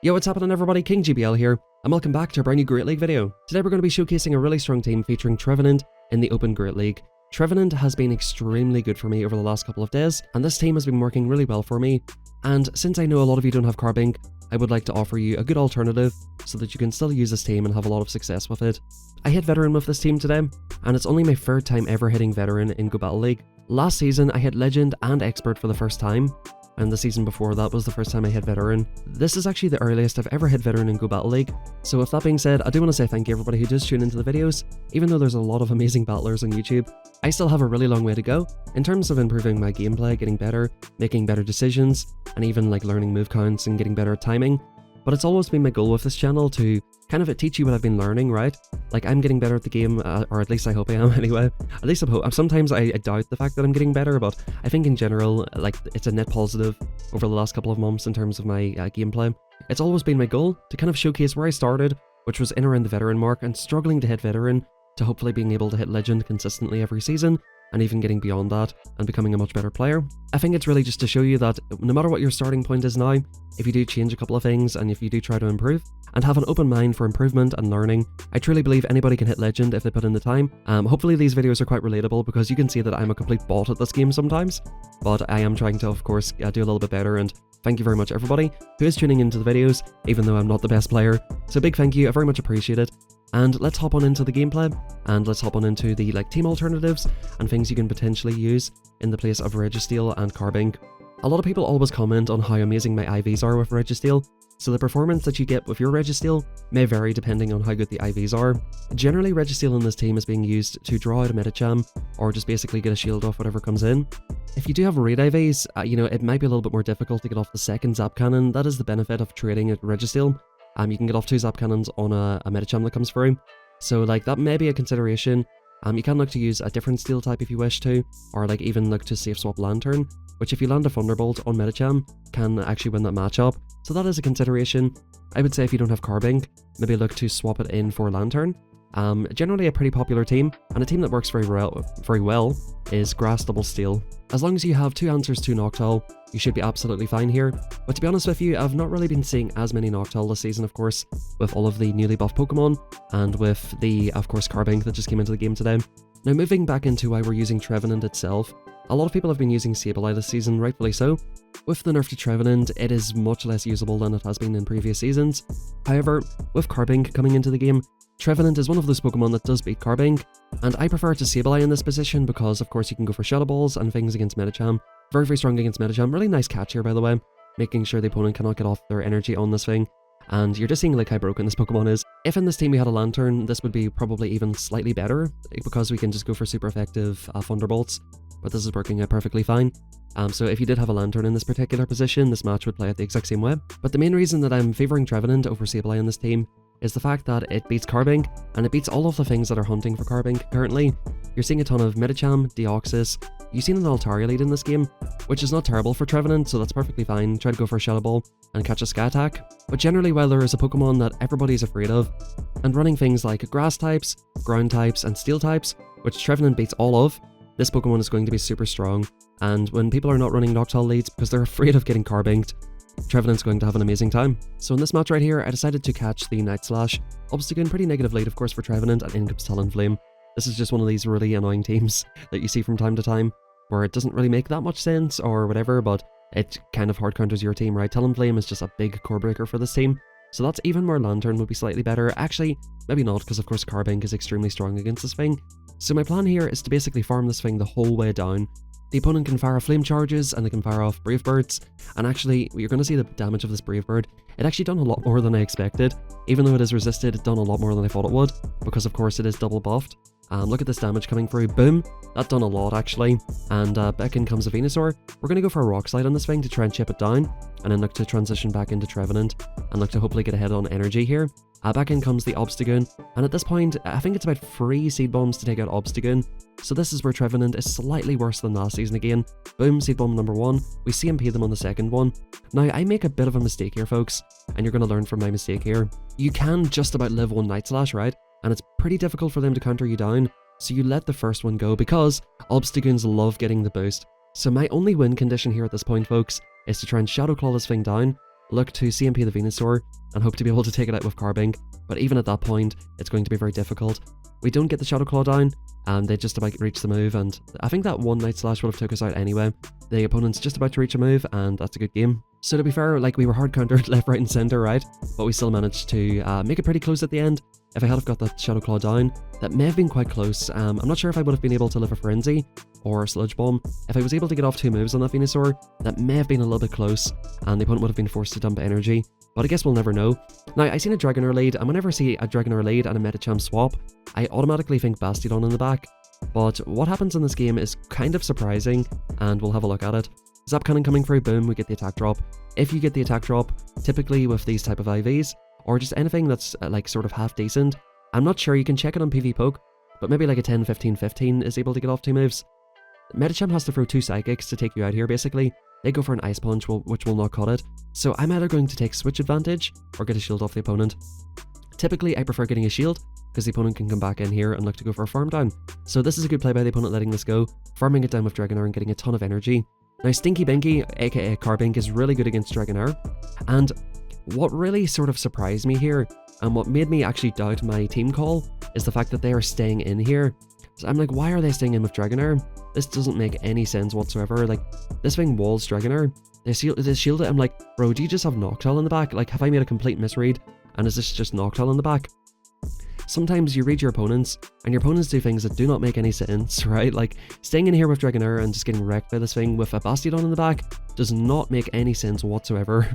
Yo, what's happening everybody, King GBL here, and welcome back to a brand new Great League video. Today we're going to be showcasing a really strong team featuring Trevenant in the Open Great League. Trevenant has been extremely good for me over the last couple of days, and this team has been working really well for me. And since I know a lot of you don't have CARBINK, I would like to offer you a good alternative so that you can still use this team and have a lot of success with it. I hit Veteran with this team today, and it's only my third time ever hitting Veteran in Go Battle League. Last season I hit Legend and Expert for the first time, and the season before that was the first time I hit Veteran. This is actually the earliest I've ever hit Veteran in Go Battle League, so with that being said, I do want to say thank you everybody who does tune into the videos. Even though there's a lot of amazing battlers on YouTube, I still have a really long way to go in terms of improving my gameplay, getting better, making better decisions, and even like learning move counts and getting better at timing. But it's always been my goal with this channel to kind of teach you what I've been learning, right? Like, I'm getting better at the game, or at least I hope I am anyway. At least I hope. Sometimes I doubt the fact that I'm getting better, but I think in general, like, it's a net positive over the last couple of months in terms of my gameplay. It's always been my goal to kind of showcase where I started, which was in around the Veteran mark, and struggling to hit Veteran, to hopefully being able to hit Legend consistently every season, and even getting beyond that and becoming a much better player. I think it's really just to show you that no matter what your starting point is now, if you do change a couple of things and if you do try to improve and have an open mind for improvement and learning, I truly believe anybody can hit Legend if they put in the time. Hopefully these videos are quite relatable, because you can see that I'm a complete bot at this game sometimes, but I am trying to, of course, do a little bit better. And thank you very much everybody who is tuning into the videos, even though I'm not the best player. So big thank you, I very much appreciate it. And let's hop on into the gameplay, and let's hop on into the team alternatives and things you can potentially use in the place of Registeel and CARBINK. A lot of people always comment on how amazing my IVs are with Registeel, so the performance that you get with your Registeel may vary depending on how good the IVs are. Generally, Registeel in this team is being used to draw out a Medicham, or just basically get a shield off whatever comes in. If you do have raid IVs, it might be a little bit more difficult to get off the second Zap Cannon. That is the benefit of trading at Registeel. You can get off 2 Zap Cannons on a Medicham that comes through, so that may be a consideration. You can look to use a different steel type if you wish to, or even look to safe swap Lantern, which if you land a Thunderbolt on Medicham can actually win that matchup, so that is a consideration. I would say if you don't have CARBINK, maybe look to swap it in for Lantern. Generally a pretty popular team, and a team that works very well is Grass Double Steel. As long as you have 2 answers to Noctowl, you should be absolutely fine here. But to be honest with you, I've not really been seeing as many Noctowl this season, of course, with all of the newly buffed Pokemon, and with the, of course, CARBINK that just came into the game today. Now moving back into why we're using Trevenant itself, a lot of people have been using Sableye this season, rightfully so. With the nerf to Trevenant, it is much less usable than it has been in previous seasons. However, with CARBINK coming into the game, Trevenant is one of those Pokemon that does beat CARBINK, and I prefer to Sableye in this position because, of course, you can go for Shadow Balls and things against Medicham. Very, very strong against Medicham. Really nice catch here, by the way, making sure the opponent cannot get off their energy on this thing. And you're just seeing how broken this Pokemon is. If in this team we had a Lantern, this would be probably even slightly better, because we can just go for super effective Thunderbolts, but this is working out perfectly fine. So if you did have a Lantern in this particular position, this match would play out the exact same way. But the main reason that I'm favouring Trevenant over Sableye in this team is the fact that it beats CARBINK, and it beats all of the things that are hunting for CARBINK currently. You're seeing a ton of Medicham, Deoxys, you've seen an Altaria lead in this game, which is not terrible for Trevenant, so that's perfectly fine. Try to go for a Shadow Ball and catch a Sky Attack. But generally, while there is a Pokemon that everybody's afraid of, and running things like Grass types, Ground types, and Steel types, which Trevenant beats all of, this Pokemon is going to be super strong. And when people are not running Noctowl leads because they're afraid of getting CARBINKed, Trevenant's going to have an amazing time. So in this match right here, I decided to catch the Night Slash. Obstagoon, pretty negative lead of course for Trevenant, and in comes Talonflame. This is just one of these really annoying teams that you see from time to time, where it doesn't really make that much sense or whatever, but it kind of hard counters your team, right? Talonflame is just a big core breaker for this team, so that's even where Lantern would be slightly better. Actually, maybe not, because of course CARBINK is extremely strong against this thing. So my plan here is to basically farm this thing the whole way down. The opponent can fire off Flame Charges, and they can fire off Brave Birds, and actually, you're going to see the damage of this Brave Bird. It actually done a lot more than I expected. Even though it is resisted, it done a lot more than I thought it would, because of course it is double buffed. Look at this damage coming through, boom, that done a lot actually. And back in comes a Venusaur. We're going to go for a Rock Slide on this thing to try and chip it down, and then look to transition back into Trevenant, and look to hopefully get ahead on energy here. Back in comes the Obstagoon, and at this point, I think it's about 3 Seed Bombs to take out Obstagoon. So this is where Trevenant is slightly worse than last season again. Boom, Seed Bomb number 1, we CMP them on the second one. Now, I make a bit of a mistake here, folks, and you're going to learn from my mistake here. You can just about live one Night Slash, right? And it's pretty difficult for them to counter you down, so you let the first one go, because Obstagoons love getting the boost. So my only win condition here at this point, folks, is to try and Shadow Claw this thing down, look to CMP the Venusaur and hope to be able to take it out with CARBINK, but even at that point, it's going to be very difficult. We don't get the Shadow Claw down, and they just about reach the move, and I think that one Night Slash would have took us out anyway. The opponent's just about to reach a move, and that's a good game. So to be fair, like, we were hard countered left, right and centre, right? But we still managed to make it pretty close at the end. If I had have got that Shadow Claw down, that may have been quite close. I'm not sure if I would have been able to live a Frenzy or Sludge Bomb. If I was able to get off 2 moves on that Venusaur, that may have been a little bit close, and the opponent would have been forced to dump energy. But I guess we'll never know. Now, I seen a Dragonair lead, and whenever I see a Dragonair lead and a Medicham swap, I automatically think Bastiodon in the back. But what happens in this game is kind of surprising, and we'll have a look at it. Zap Cannon coming through, boom, we get the attack drop. If you get the attack drop, typically with these type of IVs, or just anything that's like sort of half decent, I'm not sure, you can check it on PV Poke, but maybe like a 10-15-15 is able to get off 2 moves. Medicham has to throw 2 Psychics to take you out here, basically. They go for an Ice Punch, which will not cut it. So I'm either going to take Switch Advantage, or get a shield off the opponent. Typically, I prefer getting a shield, because the opponent can come back in here and look to go for a farm down. So this is a good play by the opponent letting this go, farming it down with Dragonair and getting a ton of energy. Now Stinky Binky, aka CARBINK, is really good against Dragonair, and what really sort of surprised me here, and what made me actually doubt my team call, is the fact that they are staying in here. So I'm like, why are they staying in with Dragonair? This doesn't make any sense whatsoever. Like, this thing walls Dragonair, they shield it. I'm like, bro, do you just have Noctowl in the back? Like, have I made a complete misread, and is this just Noctowl in the back? Sometimes you read your opponents, and your opponents do things that do not make any sense, right? Like, staying in here with Dragonair and just getting wrecked by this thing with a Bastiodon in the back does not make any sense whatsoever.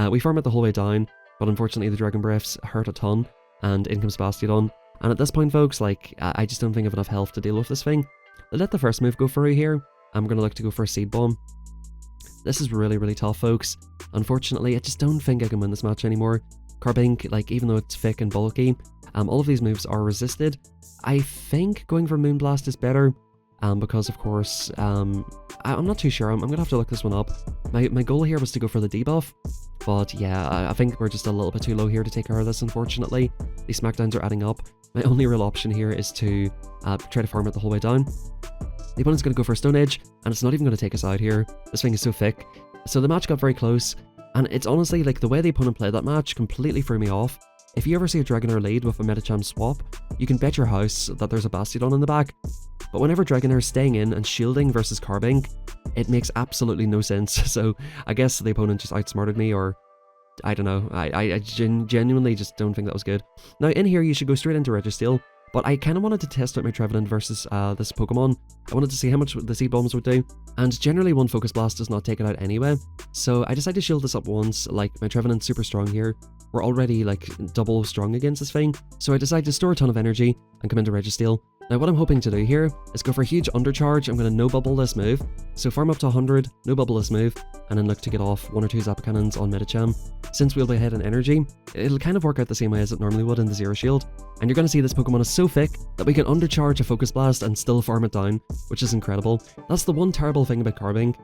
We farm it the whole way down, but unfortunately the Dragon Breaths hurt a ton, and in comes Bastiodon. And at this point, folks, like, I just don't think I have enough health to deal with this thing. Let the first move go through here. I'm going to look to go for a Seed Bomb. This is really, really tough, folks. Unfortunately, I just don't think I can win this match anymore. CARBINK, like, even though it's thick and bulky, all of these moves are resisted. I think going for Moonblast is better, because of course, I'm not too sure. I'm going to have to look this one up. My goal here was to go for the debuff, but yeah, I think we're just a little bit too low here to take care of this, unfortunately. These smackdowns are adding up. My only real option here is to try to farm it the whole way down. The opponent's going to go for a Stone Edge, and it's not even going to take us out here. This thing is so thick. So the match got very close, and it's honestly, like, the way the opponent played that match completely threw me off. If you ever see a Dragonair lead with a Medicham swap, you can bet your house that there's a Bastiodon in the back. But whenever Dragonair is staying in and shielding versus CARBINK, it makes absolutely no sense. So I guess the opponent just outsmarted me, or I don't know. I genuinely just don't think that was good. Now in here you should go straight into Registeel, but I kind of wanted to test out my Trevenant versus this Pokemon. I wanted to see how much the Seed Bombs would do, and generally one Focus Blast does not take it out anyway. So I decided to shield this up once. Like, my Trevenant's super strong here. We're already like double strong against this thing, so I decided to store a ton of energy and come into Registeel. Now what I'm hoping to do here is go for a huge undercharge. I'm going to no bubble this move, so farm up to 100, no bubble this move, and then look to get off 1 or 2 Zap Cannons on Medicham. Since we'll be ahead in energy, it'll kind of work out the same way as it normally would in the Zero Shield, and you're going to see this Pokemon is so thick that we can undercharge a Focus Blast and still farm it down, which is incredible. That's the one terrible thing about CARBINK.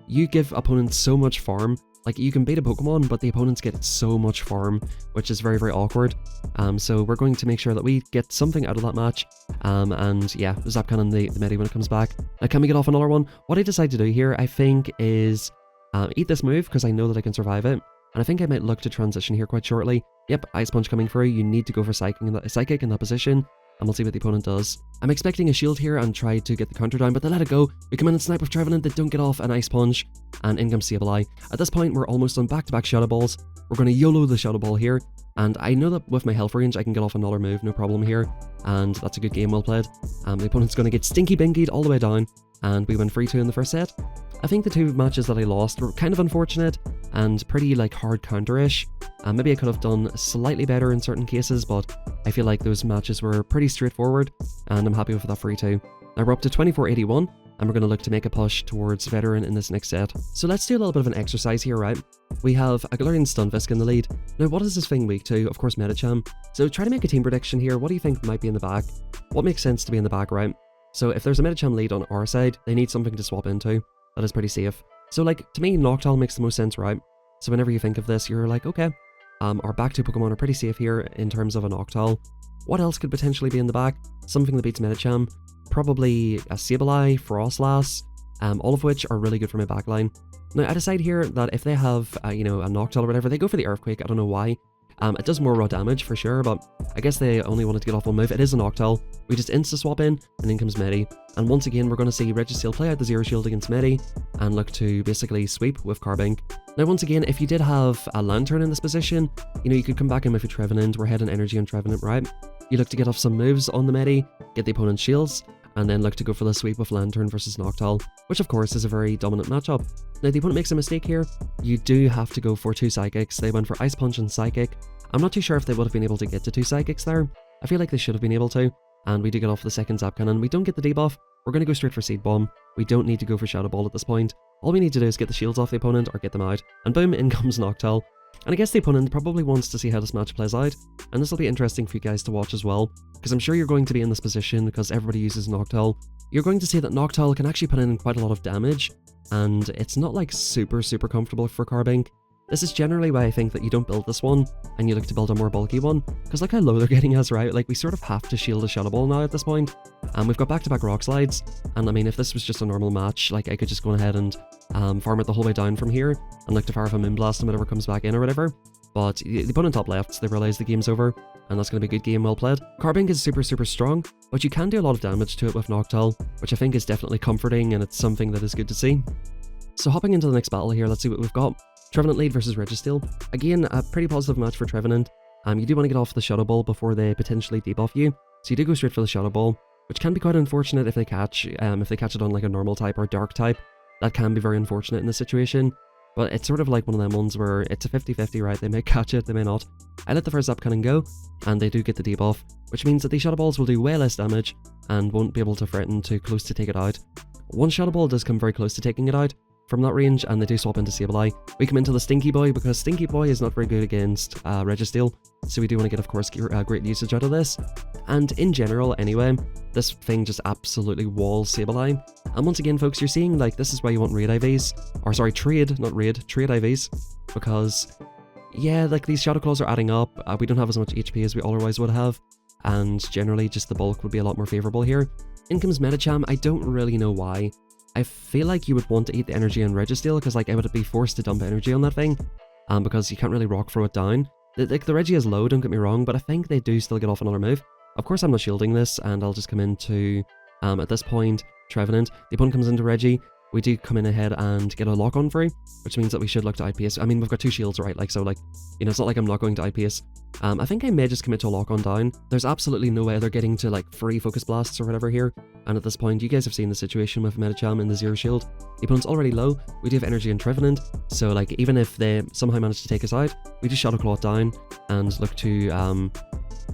You give opponents so much farm. Like, you can beat a Pokemon, but the opponents get so much farm, which is very, very awkward. So we're going to make sure that we get something out of that match. And yeah, Zap Cannon the Medi when it comes back. Now, can we get off another one? What I decide to do here, I think, is eat this move, because I know that I can survive it. And I think I might look to transition here quite shortly. Yep, Ice Punch coming through. You need to go for Psychic in that position, and we'll see what the opponent does. I'm expecting a shield here and try to get the counter down, but they let it go. We come in and snipe with Trevenant, they don't get off an Ice Punch, and in comes Sableye. At this point, we're almost on back-to-back Shadow Balls. We're going to YOLO the Shadow Ball here, and I know that with my health range, I can get off another move, no problem here, and that's a good game well played. The opponent's going to get Stinky Binkied all the way down, and we win 3-2 in the first set. I think the 2 matches that I lost were kind of unfortunate and pretty like hard counter-ish. Maybe I could have done slightly better in certain cases, but I feel like those matches were pretty straightforward, and I'm happy with that 3-2. Now we're up to 24-81, and we're going to look to make a push towards Veteran in this next set. So let's do a little bit of an exercise here, right? We have a Galarian Stunfisk in the lead. Now what is this thing weak to? Of course Medicham. So try to make a team prediction here. What do you think might be in the back? What makes sense to be in the back, right? So if there's a Medicham lead on our side, they need something to swap into. That is pretty safe. So like, to me, Noctowl makes the most sense, right? So whenever you think of this, you're like, okay, our back 2 Pokemon are pretty safe here in terms of a Noctowl. What else could potentially be in the back? Something that beats Medicham. Probably a Sableye, Frostlass, all of which are really good for my backline. Now, I decide here that if they have, you know, a Noctowl or whatever, they go for the Earthquake. I don't know why. It does more raw damage for sure, but I guess they only wanted to get off one move. It is a Noctowl. We just insta-swap in, and in comes Medi. And once again, we're going to see Registeel play out the Zero Shield against Medi, and look to basically sweep with CARBINK. Now, once again, if you did have a Lantern in this position, you know, you could come back in with your Trevenant. We're heading energy on Trevenant, right? You look to get off some moves on the Medi, get the opponent's shields, and then look to go for the sweep with Lantern versus Noctowl, which of course is a very dominant matchup. Now, the opponent makes a mistake here. You do have to go for 2 Psychics. They went for Ice Punch and Psychic. I'm not too sure if they would have been able to get to 2 Psychics there. I feel like they should have been able to, and we do get off the second Zap Cannon. We don't get the debuff. We're going to go straight for Seed Bomb. We don't need to go for Shadow Ball at this point. All we need to do is get the shields off the opponent or get them out, and boom, in comes Noctowl. And I guess the opponent probably wants to see how this match plays out, and this will be interesting for you guys to watch as well, because I'm sure you're going to be in this position because everybody uses Noctowl. You're going to see that Noctowl can actually put in quite a lot of damage, and it's not like super comfortable for CARBINK. This is generally why I think that you don't build this one, and you look to build a more bulky one, because look how low they're getting us, right? Like, we sort of have to shield a Shadow Ball now at this point, and we've got back-to-back Rock Slides, and I mean, if this was just a normal match, like, I could just go ahead and farm it the whole way down from here, and look to fire off a Moonblast and whatever comes back in or whatever, but the opponent top left, they realise the game's over, and that's going to be a good game, well played. CARBINK is super strong, but you can do a lot of damage to it with Noctowl, which I think is definitely comforting, and it's something that is good to see. So hopping into the next battle here, let's see what we've got. Trevenant lead versus Registeel. Again, a pretty positive match for Trevenant. You do want to get off the Shadow Ball before they potentially debuff you, so you do go straight for the Shadow Ball, which can be quite unfortunate if they catch it on like a normal type or dark type. That can be very unfortunate in this situation, but it's sort of like one of them ones where it's a 50-50, right? They may catch it, they may not. I let the first Zap Cannon go, and they do get the debuff, which means that these Shadow Balls will do way less damage and won't be able to threaten too close to take it out. One Shadow Ball does come very close to taking it out from that range, and they do swap into Sableye. We come into the Stinky Boy because Stinky Boy is not very good against Registeel, so we do want to get, of course, great usage out of this. And in general, anyway, this thing just absolutely walls Sableye. And once again, folks, you're seeing, like, this is why you want raid IVs, or sorry, trade, not raid, trade IVs, because, yeah, like, these Shadow Claws are adding up. We don't have as much HP as we otherwise would have, and generally, just the bulk would be a lot more favourable here. In comes Medicham. I don't really know why. I feel like you would want to eat the energy on Registeel, because like I would be forced to dump energy on that thing, because you can't really rock throw it down. Like the Regi is low, don't get me wrong, but I think they do still get off another move. Of course I'm not shielding this, and I'll just come into, at this point, Trevenant. The opponent comes into Regi. We do come in ahead and get a lock on free, which means that we should look to outpace. I mean, we've got 2 shields, right? Like, so like, you know, it's not like I'm not going to outpace. I think I may just commit to a lock on down. There's absolutely no way they're getting to like free focus blasts or whatever here. And at this point, you guys have seen the situation with Medicham in the Zero Shield. The opponent's already low. We do have energy in Trevenant. So like, even if they somehow manage to take us out, we just Shadow Claw it down and look to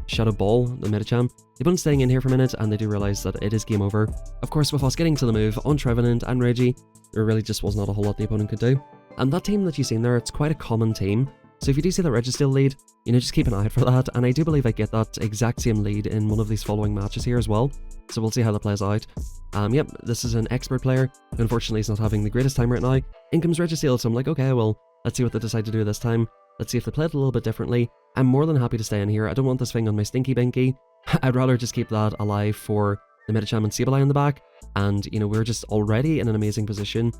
Shadow Ball the Medicham. The opponent's staying in here for a minute, and they do realise that it is game over. Of course, with us getting to the move on Trevenant and Regi, there really just was not a whole lot the opponent could do. And that team that you've seen there, it's quite a common team. So if you do see that Registeel lead, you know, just keep an eye out for that. And I do believe I get that exact same lead in one of these following matches here as well. So we'll see how that plays out. Yep, this is an expert player who unfortunately is not having the greatest time right now. In comes Registeel, so I'm like, okay, well, let's see what they decide to do this time. Let's see if they play it a little bit differently. I'm more than happy to stay in here. I don't want this thing on my Stinky Binky. I'd rather just keep that alive for the Medicham and Sableye in the back. And, you know, we're just already in an amazing position.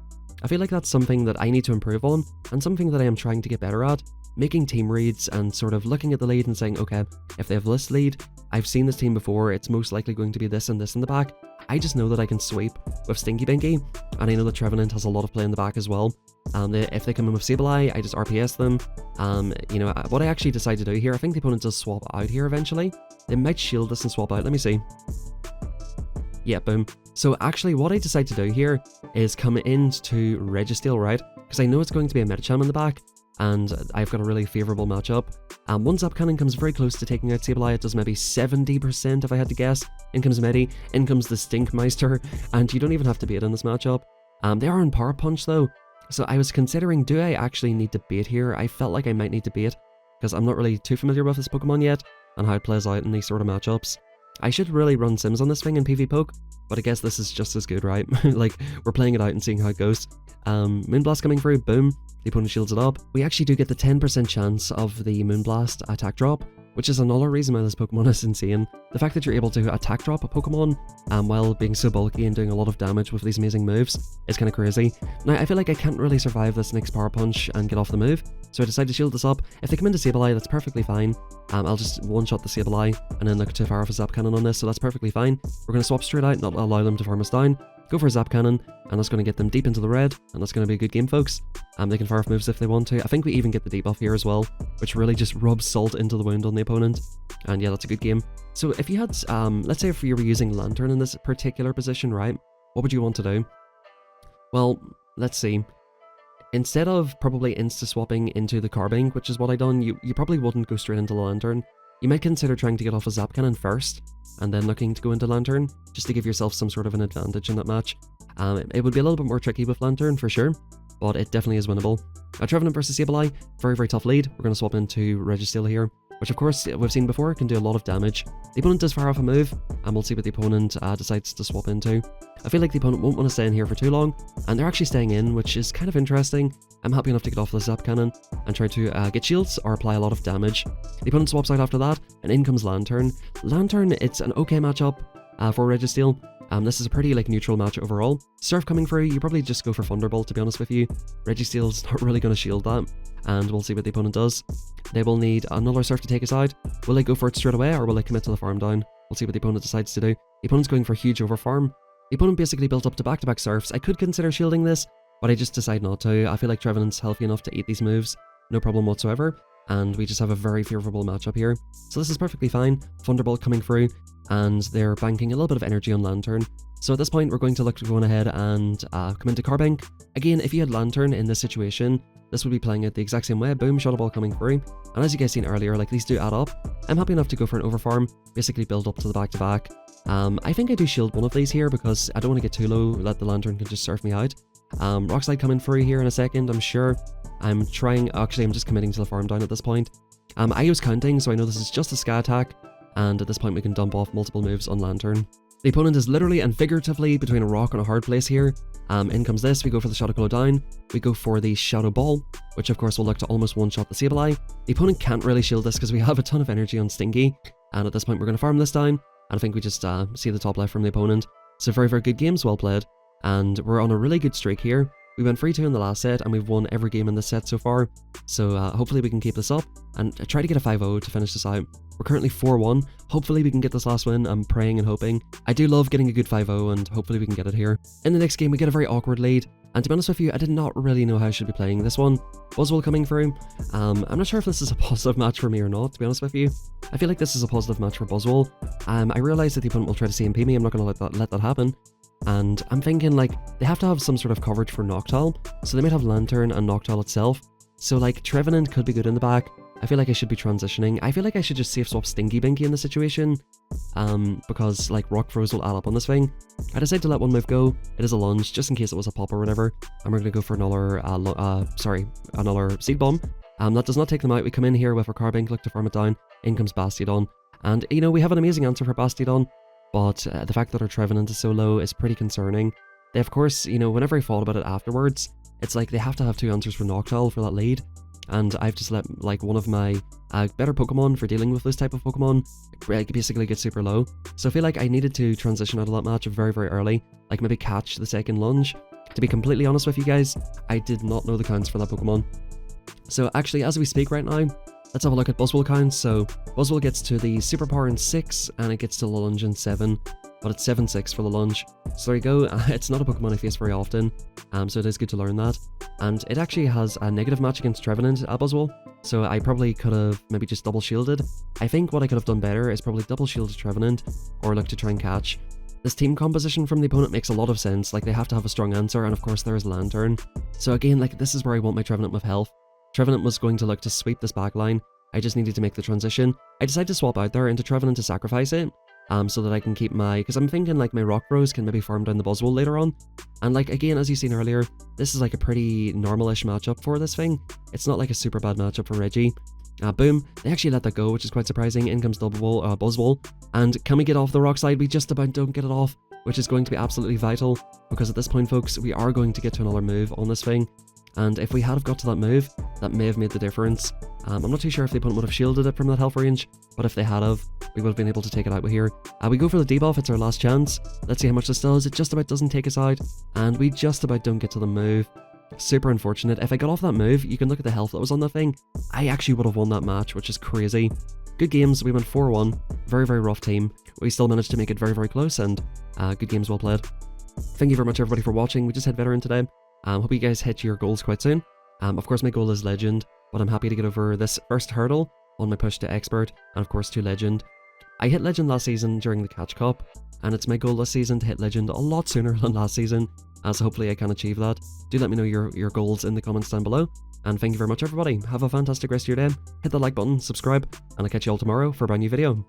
I feel like that's something that I need to improve on, and something that I am trying to get better at. Making team reads and sort of looking at the lead and saying, okay, if they have this lead, I've seen this team before, it's most likely going to be this and this in the back. I just know that I can sweep with Stinky Binky, and I know that Trevenant has a lot of play in the back as well. If they come in with Sableye, I just RPS them. You know, what I actually decide to do here, I think the opponent does swap out here eventually. They might shield this and swap out, let me see. Yeah, boom. So actually what I decide to do here is come into Registeel, right? Because I know it's going to be a Medicham in the back, and I've got a really favourable matchup. One Zap Cannon comes very close to taking out Sableye. It does maybe 70% if I had to guess. In comes Medi, in comes the Stinkmeister, and you don't even have to bait in this matchup. They are on Power Punch though, so I was considering, do I actually need to bait here? I felt like I might need to bait, because I'm not really too familiar with this Pokemon yet, and how it plays out in these sort of matchups. I should really run Sims on this thing in PvPoke, but I guess this is just as good, right? Like, we're playing it out and seeing how it goes. Moonblast coming through, boom. The opponent shields it up. We actually do get the 10% chance of the Moonblast attack drop, which is another reason why this Pokemon is insane. The fact that you're able to attack drop a Pokemon while being so bulky and doing a lot of damage with these amazing moves is kind of crazy. Now, I feel like I can't really survive this next Power Punch and get off the move, so I decide to shield this up. If they come into Sableye, that's perfectly fine. I'll just one-shot the Sableye and then look to fire off a Zap Cannon on this, so that's perfectly fine. We're going to swap straight out, not allow them to farm us down. Go for a Zap Cannon, and that's going to get them deep into the red, and that's going to be a good game, folks. They can fire off moves if they want to. I think we even get the debuff here as well, which really just rubs salt into the wound on the opponent. And yeah, that's a good game. So if you had, let's say if you were using Lantern in this particular position, right, what would you want to do? Well, let's see. Instead of probably insta-swapping into the CARBINK, which is what I done, you probably wouldn't go straight into the Lantern. You might consider trying to get off a Zap Cannon first, and then looking to go into Lantern, just to give yourself some sort of an advantage in that match. It would be a little bit more tricky with Lantern, for sure, but it definitely is winnable. Trevenant versus Sableye, very, very tough lead. We're going to swap into Registeel here, which of course we've seen before can do a lot of damage. The opponent does fire off a move, and we'll see what the opponent decides to swap into. I feel like the opponent won't want to stay in here for too long, and they're actually staying in, which is kind of interesting. I'm happy enough to get off the Zap Cannon and try to get shields or apply a lot of damage. The opponent swaps out after that, and in comes Lantern. Lantern, it's an okay matchup for Registeel. This is a pretty neutral match overall. Surf coming through, you probably just go for Thunderbolt, to be honest with you. Registeel's not really going to shield that, and we'll see what the opponent does. They will need another Surf to take us out. Will they go for it straight away, or will they commit to the farm down? We'll see what the opponent decides to do. The opponent's going for a huge overfarm. The opponent basically built up to back-to-back Surfs. I could consider shielding this, but I just decide not to. I feel like Trevenant's healthy enough to eat these moves, no problem whatsoever, and we just have a very favourable matchup here. So this is perfectly fine. Thunderbolt coming through, and they're banking a little bit of energy on Lantern. So at this point, we're going to look to go ahead and come into CARBINK. Again, if you had Lantern in this situation, this would be playing it the exact same way. Boom, Shadow Ball coming through. And as you guys seen earlier, these do add up. I'm happy enough to go for an overfarm, basically build up to the back-to-back. I think I do shield one of these here because I don't want to get too low, that the Lantern can just surf me out. Rock Slide coming through here in a second, I'm sure. I'm just committing to the farm down at this point. I use counting, so I know this is just a Sky Attack, and at this point we can dump off multiple moves on Lantern. The opponent is literally and figuratively between a rock and a hard place here. In comes this, we go for the Shadow Claw down, we go for the Shadow Ball, which of course will look to almost one-shot the Sableye. The opponent can't really shield this because we have a ton of energy on Stinky, and at this point we're going to farm this down, and I think we just see the top left from the opponent. So very, very good games, well played, and we're on a really good streak here. We went 3-2 in the last set, and we've won every game in this set so far, so hopefully we can keep this up, and try to get a 5-0 to finish this out. We're currently 4-1, hopefully we can get this last win. I'm praying and hoping. I do love getting a good 5-0, and hopefully we can get it here. In the next game, we get a very awkward lead, and to be honest with you, I did not really know how I should be playing this one. Buzzwole coming through. I'm not sure if this is a positive match for me or not, to be honest with you. I feel like this is a positive match for Buzzwole. I realise that the opponent will try to CMP me, I'm not going to let that happen. And I'm thinking, they have to have some sort of coverage for Noctowl, so they might have Lantern and Noctowl itself. So, Trevenant could be good in the back. I feel like I should be transitioning. I feel like I should just safe swap Stinky Binky in this situation, because, Rock Throws will add up on this thing. I decided to let one move go. It is a lunge, just in case it was a pop or whatever. And we're going to go for another, another Seed Bomb. That does not take them out. We come in here with our CARBINK, look to farm it down. In comes Bastiodon. And, we have an amazing answer for Bastiodon. But the fact that our Trevenant is so low is pretty concerning. They, of course, whenever I thought about it afterwards, it's like they have to have two answers for Noctowl for that lead. And I've just let, one of my better Pokemon for dealing with this type of Pokemon basically get super low. So I feel like I needed to transition out of that match very, very early. Maybe catch the second lunge. To be completely honest with you guys, I did not know the counts for that Pokemon. So actually, as we speak right now, let's have a look at Buzzwole counts. So Buzzwole gets to the Superpower in 6, and it gets to the lunge in 7, but it's 7-6 for the lunge. So there you go. It's not a Pokemon I face very often, so it is good to learn that. And it actually has a negative match against Trevenant at Buzzwole, so I probably could have maybe just double shielded. I think what I could have done better is probably double shielded Trevenant, or look to try and catch. This team composition from the opponent makes a lot of sense. They have to have a strong answer, and of course there is Lantern. So again, this is where I want my Trevenant with health. Trevenant was going to look to sweep this back line. I just needed to make the transition. I decided to swap out there into Trevenant to sacrifice it, so that I can keep my, because I'm thinking my Rock Bros can maybe farm down the Buzzwole later on. And again, as you've seen earlier, this is a pretty normal-ish matchup for this thing. It's not a super bad matchup for Reggie. Boom, they actually let that go, which is quite surprising. In comes Buzzwole, and can we get off the Rock Slide? We just about don't get it off, which is going to be absolutely vital, because at this point, folks, we are going to get to another move on this thing. and if we had have got to that move, that may have made the difference. I'm not too sure if the opponent would have shielded it from that health range, but if they had have, we would have been able to take it out with here. We go for the debuff, it's our last chance. Let's see how much this does. It just about doesn't take us out, and we just about don't get to the move. Super unfortunate. If I got off that move, you can look at the health that was on that thing. I actually would have won that match, which is crazy. Good games, we went 4-1. Very, very rough team. We still managed to make it very, very close, and good games well played. Thank you very much everybody for watching. We just hit veteran today. Hope you guys hit your goals quite soon. Of course my goal is legend, but I'm happy to get over this first hurdle on my push to expert, and of course to legend. I hit legend last season during the catch cup, and it's my goal this season to hit legend a lot sooner than last season, so hopefully I can achieve that. Do let me know your goals in the comments down below, and thank you very much everybody. Have a fantastic rest of your day. Hit the like button, subscribe, and I'll catch you all tomorrow for a brand new video.